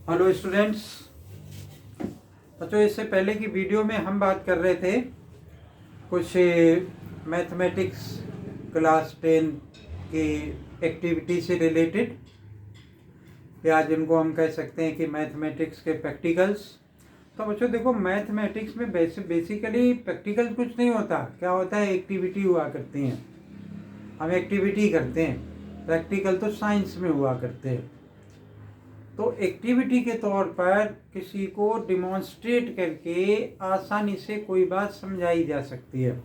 Hello students. बच्चों, इससे पहले की वीडियो में हम बात कर रहे थे कुछ मैथमेटिक्स क्लास 10 की एक्टिविटी से रिलेटेड, या जिनको हम कह सकते हैं कि मैथमेटिक्स के प्रैक्टिकल्स। तो बच्चों देखो, मैथमेटिक्स में बेसिकली प्रैक्टिकल कुछ नहीं होता। क्या होता है, एक्टिविटी हुआ करती हैं। हम एक्टिविटी करते हैं, प्रैक्टिकल तो साइंस में हुआ करते हैं। तो एक्टिविटी के तौर पर किसी को डिमॉन्स्ट्रेट करके आसानी से कोई बात समझाई जा सकती है,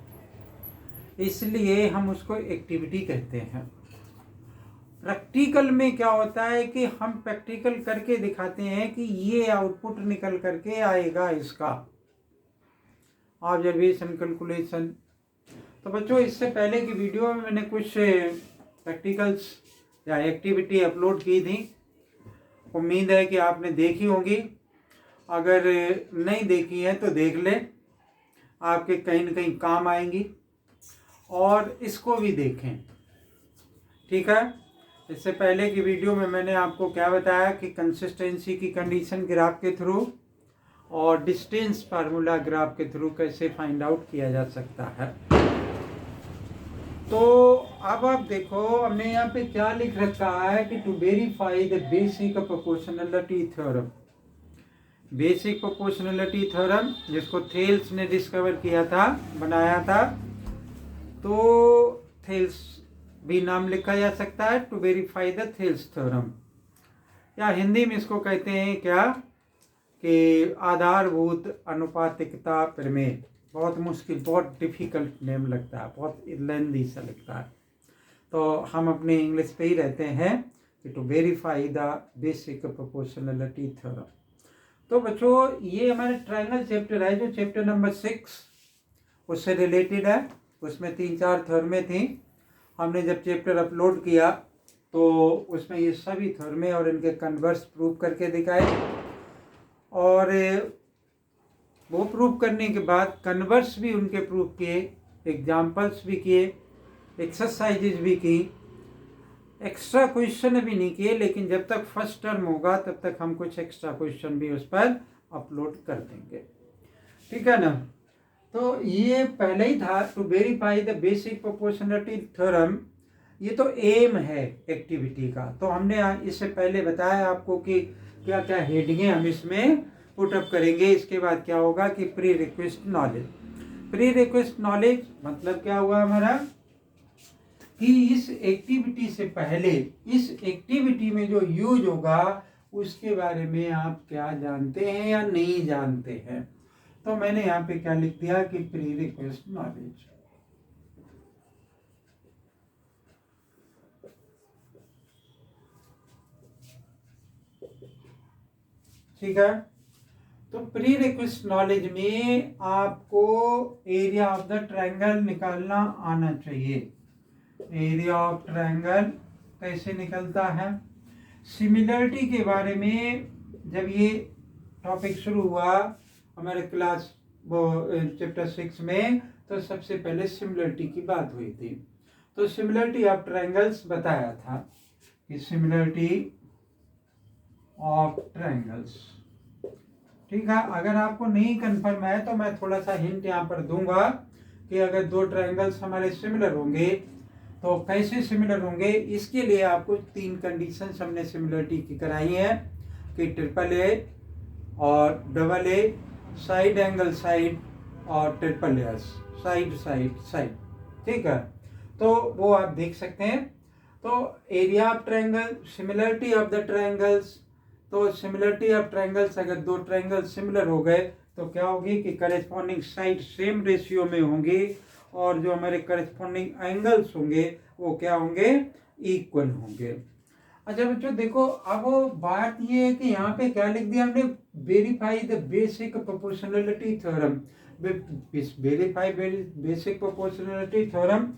इसलिए हम उसको एक्टिविटी कहते हैं। प्रैक्टिकल में क्या होता है कि हम प्रैक्टिकल करके दिखाते हैं कि ये आउटपुट निकल करके आएगा इसका, ऑब्जर्वेशन, कैलकुलेशन। तो बच्चों, इससे पहले की वीडियो में मैंने कुछ प्रैक्टिकल्स या एक्टिविटी अपलोड की थी। उम्मीद है कि आपने देखी होगी। अगर नहीं देखी है तो देख ले, आपके कहीं न कहीं काम आएंगी। और इसको भी देखें, ठीक है। इससे पहले की वीडियो में मैंने आपको क्या बताया कि कंसिस्टेंसी की कंडीशन ग्राफ के थ्रू और डिस्टेंस फार्मूला ग्राफ के थ्रू कैसे फाइंड आउट किया जा सकता है। तो अब आप देखो, हमने यहाँ पे क्या लिख रखा है कि to verify the basic proportionality theorem. Basic proportionality theorem, जिसको थेल्स ने डिस्कवर किया था, बनाया था। तो थेल्स भी नाम लिखा जा सकता है, to verify the Thales theorem, या हिंदी में इसको कहते हैं क्या कि आधारभूत अनुपातिकता प्रमेय। बहुत मुश्किल, बहुत डिफिकल्ट नेम लगता है, बहुत लेंदी सा लगता है। तो हम अपने इंग्लिश पे ही रहते हैं कि to verify the basic proportionality theorem. तो बच्चों, ये हमारे ट्रायंगल चैप्टर है, जो चैप्टर नंबर 6 उससे रिलेटेड है। उसमें 3-4 थ्योरमें थी। हमने जब चैप्टर अपलोड किया तो उसमें ये सभी थ्योरमें और इनके कन्वर्स प्रूव करके दिखाए, और वो प्रूव करने के बाद कन्वर्स भी उनके प्रूव किए, एग्जाम्पल्स भी किए, एक्सरसाइजेज भी की, एक्स्ट्रा क्वेश्चन भी नहीं किए। लेकिन जब तक फर्स्ट टर्म होगा तब तक हम कुछ एक्स्ट्रा क्वेश्चन भी उस पर अपलोड कर देंगे, ठीक है ना। तो ये पहले ही था, to verify the basic proportionality theorem. ये तो एम है एक्टिविटी का। तो हमने इससे पहले बताया आपको कि क्या क्या हेडिंगें हम इसमें पुटअप करेंगे। इसके बाद क्या होगा कि pre request knowledge. Pre request knowledge मतलब क्या हुआ हमारा कि इस एक्टिविटी से पहले, इस एक्टिविटी में जो यूज होगा उसके बारे में आप क्या जानते हैं या नहीं जानते हैं। तो मैंने यहाँ पे क्या लिख दिया कि प्री रिक्वेस्ट नॉलेज, ठीक है। तो प्री रिक्वेस्ट नॉलेज में आपको एरिया ऑफ द ट्रायंगल निकालना आना चाहिए। एरिया ऑफ ट्रायंगल कैसे निकलता है। सिमिलरिटी के बारे में जब ये टॉपिक शुरू हुआ हमारे क्लास चैप्टर 6 में, तो सबसे पहले सिमिलरिटी की बात हुई थी। तो सिमिलरिटी ऑफ ट्रायंगल्स बताया था कि सिमिलरिटी ऑफ ट्रायंगल्स, ठीक है। अगर आपको नहीं कंफर्म है तो मैं थोड़ा सा हिंट यहाँ पर दूंगा कि अगर दो ट्रायंगल्स हमारे सिमिलर होंगे तो कैसे सिमिलर होंगे। इसके लिए आपको 3 कंडीशंस हमने सिमिलरिटी की कराई है कि ट्रिपल ए और double A, side angle side, और triple S, side side side, ठीक है। तो वो आप देख सकते हैं। तो area of triangle, similarity of the triangles. तो सिमिलरिटी ऑफ ट्रायंगल्स, अगर दो ट्रायंगल्स सिमिलर हो गए तो क्या होगी कि करेस्पॉन्डिंग साइड सेम रेशियो में होंगे, और जो हमारे करेस्पॉन्डिंग एंगल्स होंगे वो क्या होंगे, इक्वल होंगे। अच्छा बच्चों देखो, अब बात ये है कि यहाँ पे क्या लिख दिया हमने, verify the basic proportionality theorem. Verify basic proportionality theorem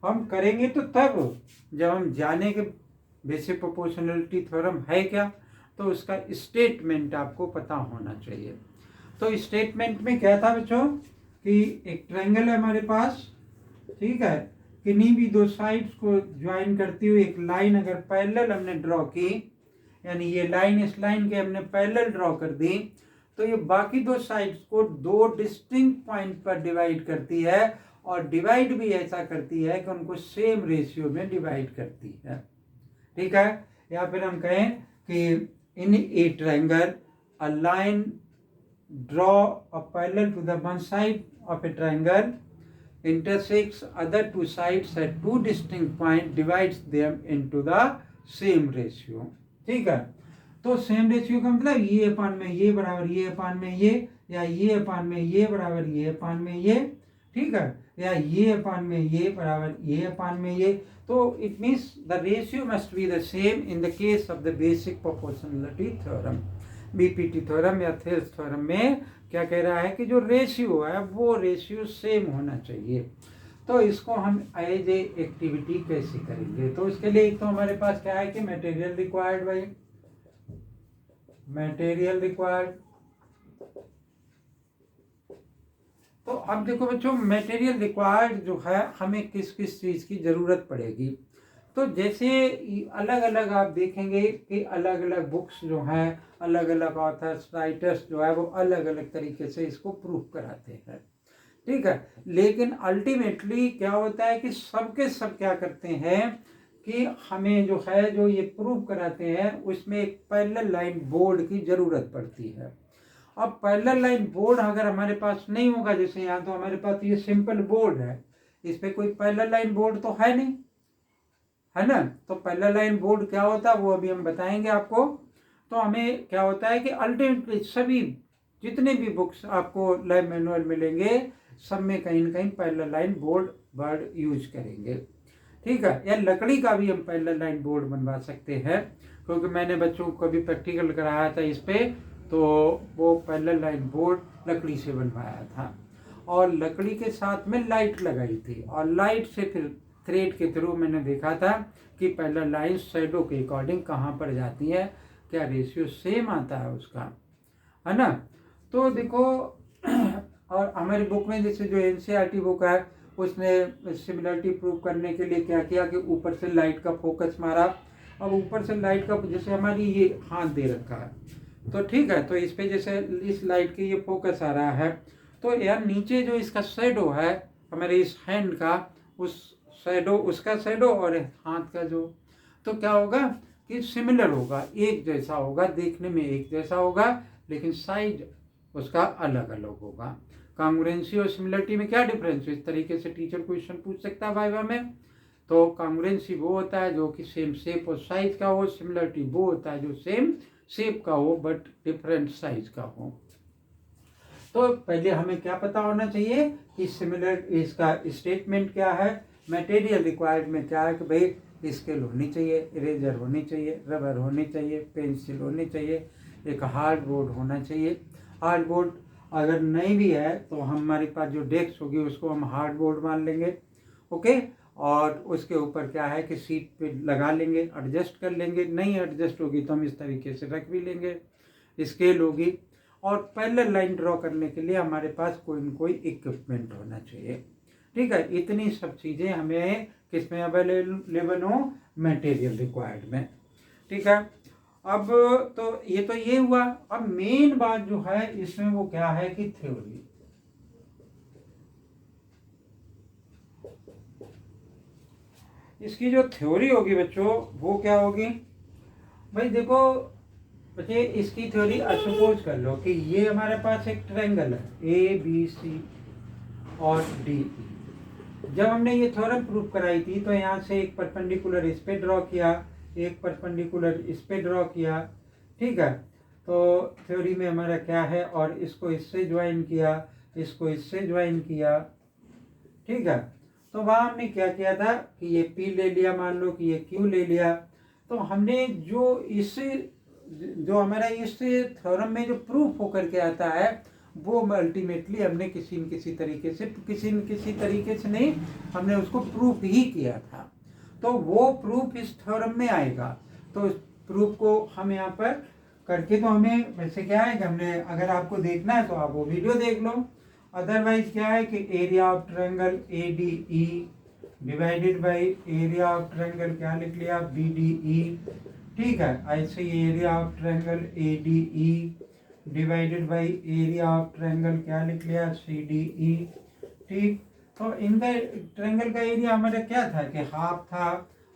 हम करेंगे तो तब जब हम जाने के बेसिक प्रोपोर्शनलिटी थ्योरम है क्या, तो उसका स्टेटमेंट आपको पता होना चाहिए। तो स्टेटमेंट में क्या था बच्चों कि एक ट्रायंगल है हमारे पास, ठीक है। किन्हीं भी दो साइड्स को ज्वाइन करती हुई एक लाइन अगर पैरेलल हमने ड्रॉ की, यानी ये लाइन इस लाइन के हमने पैरेलल ड्रॉ कर दी, तो ये बाकी दो साइड्स को दो डिस्टिंक्ट पॉइंट पर डिवाइड करती है, और डिवाइड भी ऐसा करती है कि उनको सेम रेशियो में डिवाइड करती है। ठीक है, या फिर हम कहें कि in a triangle a line draw a parallel to the one side of a triangle intersects other two sides at two distinct point, divides them into the same ratio। ठीक है, तो सेम रेशियो का मतलब ये अपान में ये बराबर ये अपान में ये, या ये अपान में ये बराबर ये अपान में ये, ठीक है, या ये अपान में ये बराबर ये अपान में ये। तो it means the ratio must be the same in the case of the basic proportionality theorem. BPT theorem या थेल्स थ्योरम में क्या कह रहा है कि जो रेशियो है वो रेशियो सेम होना चाहिए। तो इसको हम एज ए एक्टिविटी कैसे करेंगे? तो इसके लिए एक तो हमारे पास क्या है कि मटेरियल रिक्वायर्ड, भाई मटेरियल रिक्वायर्ड। तो अब देखो बच्चों, मटेरियल रिक्वायर्ड जो है हमें किस किस चीज़ की ज़रूरत पड़ेगी। तो जैसे अलग अलग आप देखेंगे कि अलग अलग बुक्स जो हैं, अलग अलग ऑथर्स राइटर्स जो है वो अलग अलग तरीके से इसको प्रूव कराते हैं। ठीक है, लेकिन अल्टीमेटली क्या होता है कि सबके सब क्या करते हैं कि हमें जो है जो ये प्रूव कराते हैं उसमें एक पैरेलल लाइन बोर्ड की ज़रूरत पड़ती है। अब पैरेलल लाइन बोर्ड अगर हमारे पास नहीं होगा, जैसे यहाँ तो हमारे पास ये सिंपल बोर्ड है, इस पर कोई पैरेलल लाइन बोर्ड तो है नहीं, है ना। तो पैरेलल लाइन बोर्ड क्या होता है वो अभी हम बताएंगे आपको। तो हमें क्या होता है कि अल्टीमेटली सभी जितने भी बुक्स आपको लैब मैनुअल मिलेंगे सब में कहीं ना कहीं parallel line board word use करेंगे। ठीक है, या लकड़ी का भी हम पैरेलल लाइन बोर्ड बनवा सकते हैं, क्योंकि मैंने बच्चों को कभी प्रैक्टिकल कराया था इस पे, तो वो पैरेलल लाइन बोर्ड लकड़ी से बनवाया था, और लकड़ी के साथ में लाइट लगाई थी, और लाइट से फिर थ्रेड के थ्रू मैंने देखा था कि पैरेलल लाइन शैडो के अकॉर्डिंग कहाँ पर जाती है, क्या रेशियो सेम आता है उसका, है ना। तो देखो और हमारी बुक में जैसे जो एनसीईआरटी बुक है उसने सिमिलरिटी प्रूव करने के लिए क्या किया कि ऊपर से लाइट का फोकस मारा। अब ऊपर से लाइट का जैसे हमारी ये हाथ दे रखा है, तो ठीक है, तो इस पे जैसे इस लाइट के ये फोकस आ रहा है, तो यार नीचे जो इसका शैडो है हमारे इस हैंड का, उस शैडो उसका शैडो और हाथ का जो, तो क्या होगा कि सिमिलर होगा, एक जैसा होगा, देखने में एक जैसा होगा, लेकिन साइज उसका अलग अलग होगा। कांग्रुएंसी और सिमिलरिटी में क्या डिफरेंस है, इस तरीके से टीचर क्वेश्चन पूछ सकता है वाइवा में। तो कांग्रुएंसी वो होता है जो कि सेम शेप और साइज का हो, सिमिलरिटी वो होता है जो सेम शेप का हो बट डिफरेंट साइज का हो। तो पहले हमें क्या पता होना चाहिए कि सिमिलर इसका स्टेटमेंट क्या है। मटेरियल रिक्वायर्ड में क्या है कि भाई स्केल होनी चाहिए, इरेजर होनी चाहिए, रबर होनी चाहिए, पेंसिल होनी चाहिए, एक हार्ड बोर्ड होना चाहिए। हार्ड बोर्ड अगर नहीं भी है तो हमारे पास जो डेस्क होगी उसको हम हार्ड बोर्ड मान लेंगे, ओके। और उसके ऊपर क्या है कि सीट पे लगा लेंगे, एडजस्ट कर लेंगे, नहीं एडजस्ट होगी तो हम इस तरीके से रख भी लेंगे। स्केल होगी, और पैरेलल लाइन ड्रॉ करने के लिए हमारे पास कोई न कोई इक्विपमेंट होना चाहिए। ठीक है, इतनी सब चीज़ें हमें किस में अवेलेबल हो, मटेरियल रिक्वायर्ड में। ठीक है, अब तो ये हुआ। अब मेन बात जो है इसमें वो क्या है कि थ्योरी। इसकी जो थ्योरी होगी बच्चों वो क्या होगी, भाई देखो बच्चे इसकी थ्योरी सपोज कर लो कि ये हमारे पास एक ट्रायंगल है ABC और DE। जब हमने ये थ्योरम प्रूव कराई थी तो यहाँ से एक परपेंडिकुलर इस पे ड्रॉ किया, एक परपेंडिकुलर इस पे ड्रॉ किया, ठीक है। तो थ्योरी में हमारा क्या है, और इसको इससे ज्वाइन किया, इसको इससे ज्वाइन किया, ठीक है। तो वहाँ हमने क्या किया था कि ये P ले लिया, मान लो कि ये Q ले लिया। तो हमने जो हमारा इस थ्योरम में जो प्रूफ होकर के आता है वो अल्टीमेटली हमने किसी न किसी तरीके से नहीं, हमने उसको प्रूफ ही किया था। तो वो प्रूफ इस थ्योरम में आएगा। तो इस प्रूफ को हम यहाँ पर करके, तो हमें वैसे क्या है कि हमने, अगर आपको देखना है तो आप वो वीडियो देख लो। अदरवाइज क्या है कि area of triangle ADE divided by area of triangle क्या लिख लिया BDE, ठीक है। ऐसे area of triangle ADE divided by area of triangle क्या लिख लिया CDE। ठीक, तो इनका ट्रायंगल का एरिया हमारा क्या था कि हाफ था,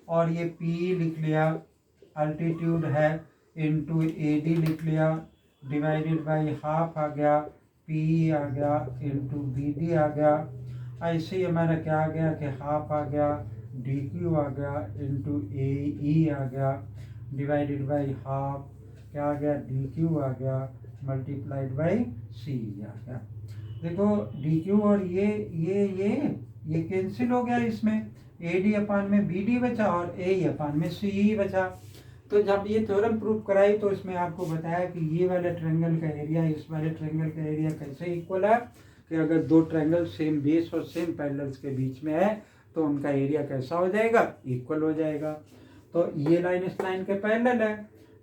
और ये P लिख लिया, अल्टीट्यूड है, इनटू AD लिख लिया, डिवाइडेड बाय हाफ आ गया, PE आ गया, इनटू BD आ गया। ऐसे ही हमारा क्या आ गया कि हाफ आ गया, DQ आ गया, इनटू AE आ गया, डिवाइडेड बाय हाफ क्या आ गया, DQ आ गया, मल्टीप्लाइड बाय CE आ गया। देखो DQ और ये कैंसिल हो गया, इसमें AD अपान में BD बचा और AE अपान में CE बचा। तो जब ये थ्योरम प्रूव कराई तो इसमें आपको बताया कि ये वाले ट्रायंगल का एरिया इस वाले ट्रायंगल का एरिया कैसे इक्वल है, कि अगर दो ट्रायंगल सेम बेस और सेम पैरेलल्स के बीच में है तो उनका एरिया कैसा हो जाएगा, इक्वल हो जाएगा। तो ये लाइन इस लाइन के पैरेलल है,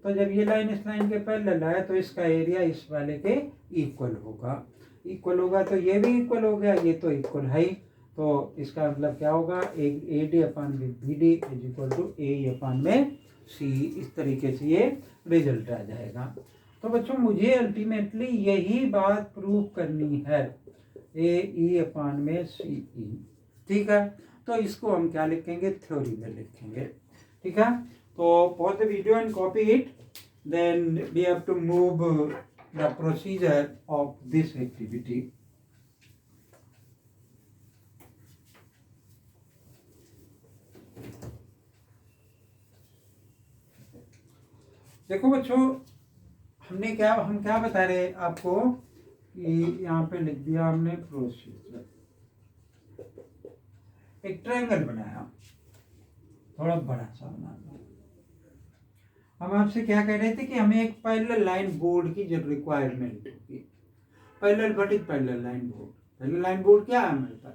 तो जब ये लाइन इस लाइन के पैरेलल है तो इसका एरिया इस वाले के इक्वल होगा। इक्वल होगा तो ये भी इक्वल हो गया, ये तो इक्वल है ही। तो इसका मतलब क्या होगा, AD अपान में BD is equal to AE upon में CE। इस तरीके से ये रिजल्ट आ जाएगा। तो बच्चों मुझे अल्टीमेटली यही बात प्रूव करनी है, AE अपान में CE। ठीक है, तो इसको हम क्या लिखेंगे, थ्योरी में लिखेंगे। ठीक है, तो pause the video and copy it, then we have to move the procedure of this activity. देखो बच्चों, हम क्या बता रहे हैं आपको कि यहाँ पे लिख दिया हमने प्रोसीजर। एक ट्रायंगल बनाया, थोड़ा बड़ा सा बनाना। हम आपसे क्या कह रहे थे कि हमें एक पैरेलल लाइन बोर्ड की जब रिक्वायरमेंट होगी, parallel vertical parallel line board. Parallel line board क्या है हमारे पास,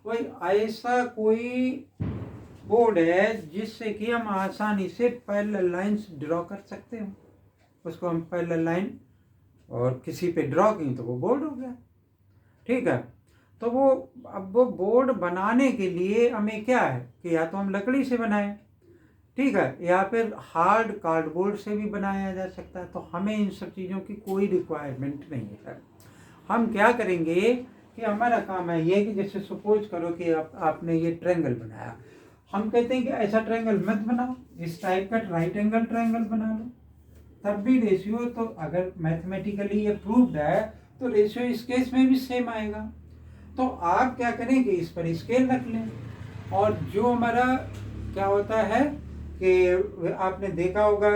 वही ऐसा कोई बोर्ड है जिससे कि हम आसानी से पैरेलल लाइंस ड्रॉ कर सकते हो। उसको हम पैरेलल लाइन और किसी पे ड्रॉ की तो वो बोर्ड हो गया। ठीक है, तो वो बोर्ड बनाने के लिए हमें क्या है कि या तो हम लकड़ी से बनाएं, ठीक है, या फिर हार्ड कार्डबोर्ड से भी बनाया जा सकता है। तो हमें इन सब चीज़ों की कोई रिक्वायरमेंट नहीं है। हम क्या करेंगे कि हमारा काम है ये कि जैसे सपोज करो कि आपने ये ट्रायंगल बनाया, हम कहते हैं कि ऐसा ट्रायंगल मत बनाओ, इस टाइप का राइट एंगल ट्रायंगल बना लो। तब भी रेशियो, तो अगर मैथमेटिकली ये प्रूव्ड है तो रेशियो इस केस में भी सेम आएगा। तो आप क्या करेंगे, इस पर स्केल रख लें, और जो हमारा क्या होता है कि आपने देखा होगा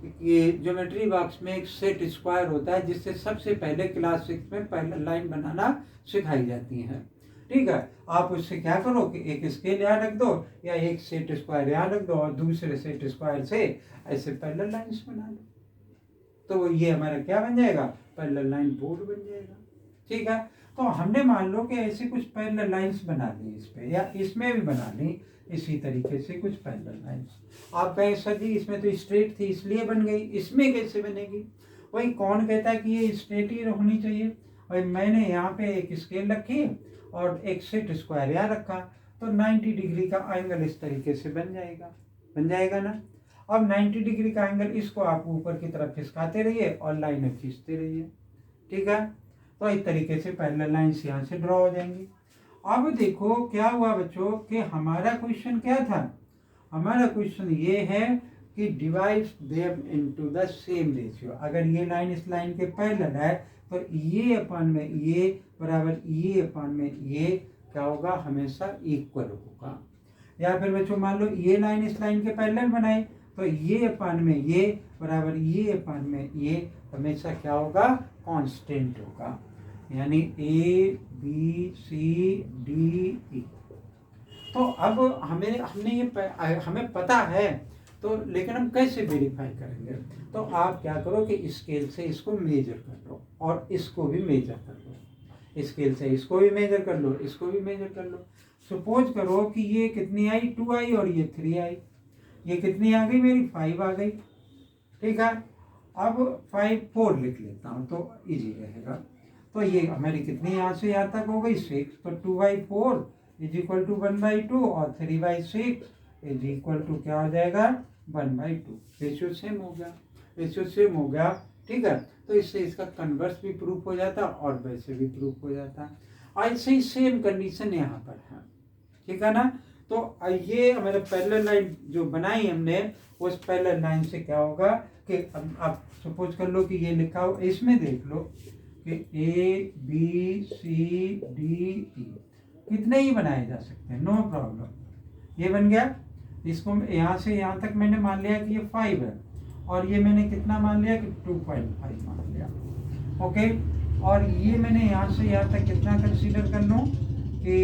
कि ज्योमेट्री बॉक्स में एक सेट स्क्वायर होता है जिससे सबसे पहले क्लास 6 में पैरेलल लाइन बनाना सिखाई जाती है। ठीक है, आप उससे क्या करो कि एक स्केल यहाँ रख दो या एक सेट स्क्वायर यहाँ रख दो और दूसरे सेट स्क्वायर से ऐसे पैरेलल लाइंस बना लो, तो ये हमारा क्या बन जाएगा, पैरेलल लाइन बोर्ड बन जाएगा। ठीक है, तो हमने मान लो कि ऐसे कुछ पैरेलल लाइंस बना ली इस पे, या इसमें भी बना ली इसी तरीके से कुछ पैरेलल लाइंस। आप कहें सर जी इसमें तो स्ट्रेट थी इसलिए बन गई, इसमें कैसे बनेगी। वही कौन कहता है कि ये स्ट्रेट ही होनी चाहिए। वही मैंने यहाँ पे एक स्केल रखी और एक सेट स्क्वायर यहाँ रखा, तो 90 डिग्री का एंगल इस तरीके से बन जाएगा ना। अब 90 डिग्री का एंगल, इसको आप ऊपर की तरफ खिसकाते रहिए और लाइनें खींचते रहिए। ठीक है, तो इस तरीके से पैरेलल लाइंस यहाँ से ड्रॉ हो जाएंगी। अब देखो क्या हुआ बच्चों कि हमारा क्वेश्चन क्या था, हमारा क्वेश्चन ये है कि divide them into the same ratio. अगर ये लाइन इस लाइन के पैरेलल है तो ये अपान में ये बराबर ये अपान में ये क्या होगा, हमेशा इक्वल होगा। या फिर बच्चों मान लो ये लाइन इस लाइन के पैरेलल बनाए तो ये अपान में ये बराबर ये अपान में ये हमेशा क्या होगा, कांस्टेंट होगा। यानी ABCDE। तो अब हमें पता है, तो लेकिन हम कैसे वेरीफाई करेंगे। तो आप क्या करो कि स्केल से इसको मेजर कर लो और इसको भी मेजर कर लो, स्केल से इसको भी मेजर कर लो, इसको भी मेजर कर लो। सपोज करो कि ये कितनी आई, 2 आई और ये 3 आई, ये कितनी आ गई मेरी, 5 आ गई। ठीक है, अब 5 4 लिख लेता हूँ तो इजी रहेगा। तो ये हमारी कितनी यहाँ से यहाँ तक हो गई, 6। तो 2/4 इज इक्वल टू 1/2 और 3/6 इज इक्वल टू क्या हो जाएगा, 1/2, रेशियो सेम हो गया, रेशियो सेम हो गया। ठीक है, तो इससे इसका कन्वर्स भी प्रूफ हो जाता और वैसे भी प्रूफ हो जाता। ऐसे ही सेम कंडीशन यहाँ पर है। ठीक है ना, तो ये हमारे पैरेलल लाइन जो बनाई हमने, उस पैरेलल लाइन से क्या होगा कि अब आप सपोज कर लो कि ये लिखा हो, इसमें देख लो कि ABCDE कितने ही बनाए जा सकते हैं, नो प्रॉब्लम। ये बन गया, इसको यहाँ से यहाँ तक मैंने मान लिया कि ये 5 है, और ये मैंने कितना मान लिया कि 2.5 मान लिया। ओके, और ये मैंने यहाँ से यहाँ तक कितना कंसीडर कर लूँ कि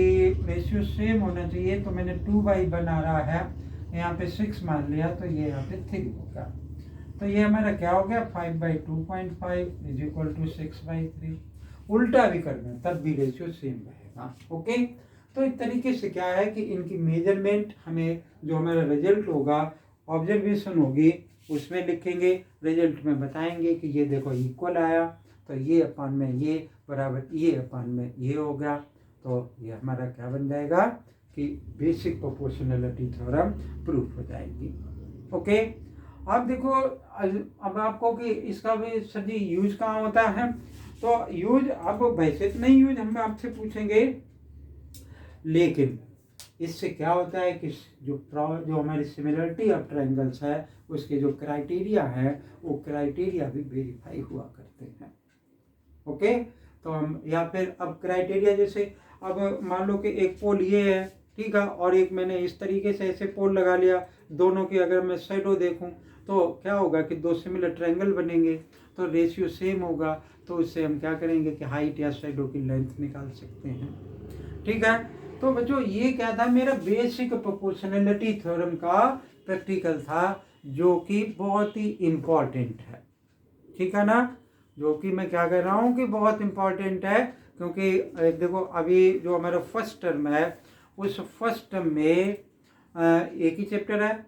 रेशियो सेम होना चाहिए, तो मैंने 2/, बना रहा है यहाँ पे 6 मान लिया, तो ये यहाँ पे 3 होगा। तो ये हमारा क्या हो गया, 5/2.5 = 6/3। उल्टा भी कर दें तब भी रेशियो सेम रहेगा। ओके, तो इस तरीके से क्या है कि इनकी मेजरमेंट हमें जो हमारा रिजल्ट होगा, ऑब्जर्वेशन होगी, उसमें लिखेंगे, रिजल्ट में बताएंगे कि ये देखो इक्वल आया, तो ये अपान में ये बराबर ये अपान में ये हो गया। तो ये हमारा क्या बन जाएगा कि बेसिक प्रोपोर्शनैलिटी थ्योरम प्रूफ हो जाएगी। ओके, अब देखो, अब आपको कि इसका भी सर जी यूज कहाँ होता है, तो यूज अब वैसे तो नहीं यूज हम आपसे पूछेंगे, लेकिन इससे क्या होता है कि जो हमारी सिमिलरिटी ऑफ ट्रायंगल्स है, उसके जो क्राइटेरिया है, वो क्राइटेरिया भी वेरीफाई हुआ करते हैं। ओके, तो हम या फिर अब क्राइटेरिया जैसे अब मान लो कि एक पोल ये है, ठीक है, और एक मैंने इस तरीके से ऐसे पोल लगा लिया, दोनों की अगर मैं शैडो देखूं तो क्या होगा कि दो सिमिलर ट्रायंगल बनेंगे, तो रेशियो सेम होगा, तो उससे हम क्या करेंगे कि हाइट या शैडो की लेंथ निकाल सकते हैं। ठीक है, तो बच्चों ये क्या था, मेरा बेसिक प्रोपोर्शनैलिटी थ्योरम का प्रैक्टिकल था, जो कि बहुत ही इम्पॉर्टेंट है। ठीक है ना, जो कि मैं क्या कह रहा हूँ कि बहुत इम्पॉर्टेंट है, क्योंकि देखो अभी जो हमारा फर्स्ट टर्म है, उस फर्स्ट टर्म में एक ही चैप्टर है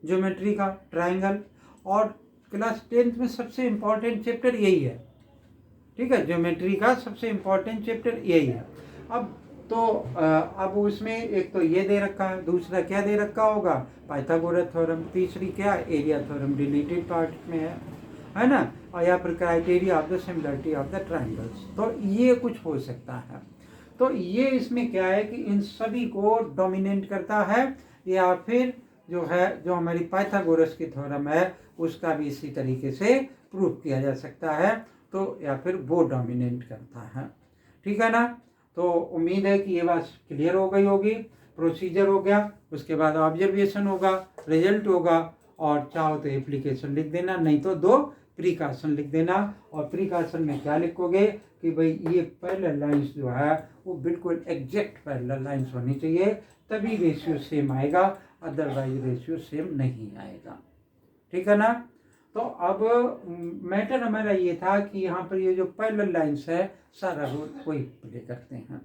ज्योमेट्री का, ट्रायंगल, और क्लास 10th में सबसे इम्पॉर्टेंट चैप्टर यही है। ठीक है, ज्योमेट्री का सबसे इम्पॉर्टेंट चैप्टर यही है। अब तो अब उसमें एक तो ये दे रखा है, दूसरा क्या दे रखा होगा, पाइथागोरस थ्योरम, तीसरी क्या, एरिया थ्योरम डिलीटेड पार्ट में है ना, और या फिर criteria of the similarity of the triangles. तो ये कुछ हो सकता है, तो ये इसमें क्या है कि इन सभी को डोमिनेट करता है, या फिर जो है जो हमारी पाइथागोरस की थ्योरम है उसका भी इसी तरीके से प्रूफ किया जा सकता है, तो या फिर वो डोमिनेट करता है। ठीक है ना, तो उम्मीद है कि ये बात क्लियर हो गई होगी। प्रोसीजर हो गया, उसके बाद ऑब्जर्वेशन होगा, रिजल्ट होगा, और चाहो तो एप्लीकेशन लिख देना, नहीं तो 2 प्रिकॉशन लिख देना। और प्रिकॉशन में क्या लिखोगे कि भाई ये पैरेलल लाइंस जो है वो बिल्कुल एग्जैक्ट पैरेलल लाइंस होनी चाहिए, तभी रेशियो सेम आएगा, अदरवाइज रेशियो सेम नहीं आएगा। ठीक है ना, तो अब मैटर हमारा ये था कि यहाँ पर ये जो पैरेलल लाइंस है सारा रोल वही प्ले करते हैं।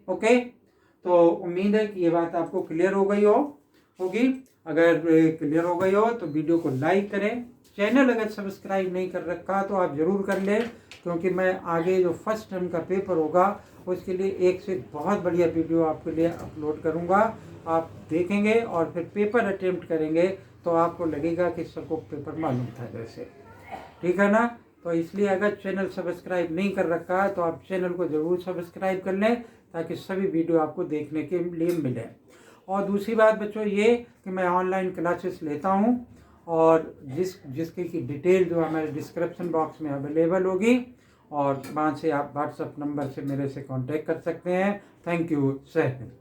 ओके, तो उम्मीद है कि ये बात आपको क्लियर हो गई होगी। अगर क्लियर हो गई हो तो वीडियो को लाइक करें, चैनल अगर सब्सक्राइब नहीं कर रखा तो आप ज़रूर कर लें, क्योंकि मैं आगे जो फर्स्ट टर्म का पेपर होगा उसके लिए एक से बहुत बढ़िया वीडियो आपके लिए अपलोड करूँगा। आप देखेंगे और फिर पेपर अटेम्प्ट करेंगे तो आपको लगेगा कि सबको पेपर मालूम था जैसे। ठीक है ना, तो इसलिए अगर चैनल सब्सक्राइब नहीं कर रखा है तो आप चैनल को ज़रूर सब्सक्राइब कर लें, ताकि सभी वीडियो आपको देखने के लिए मिले। और दूसरी बात बच्चों ये कि मैं ऑनलाइन क्लासेस लेता हूँ, और जिसकी की डिटेल जो हमारे डिस्क्रिप्शन बॉक्स में अवेलेबल होगी, और वहाँ से आप व्हाट्सएप नंबर से मेरे से कांटेक्ट कर सकते हैं। थैंक यू, जय हिंद।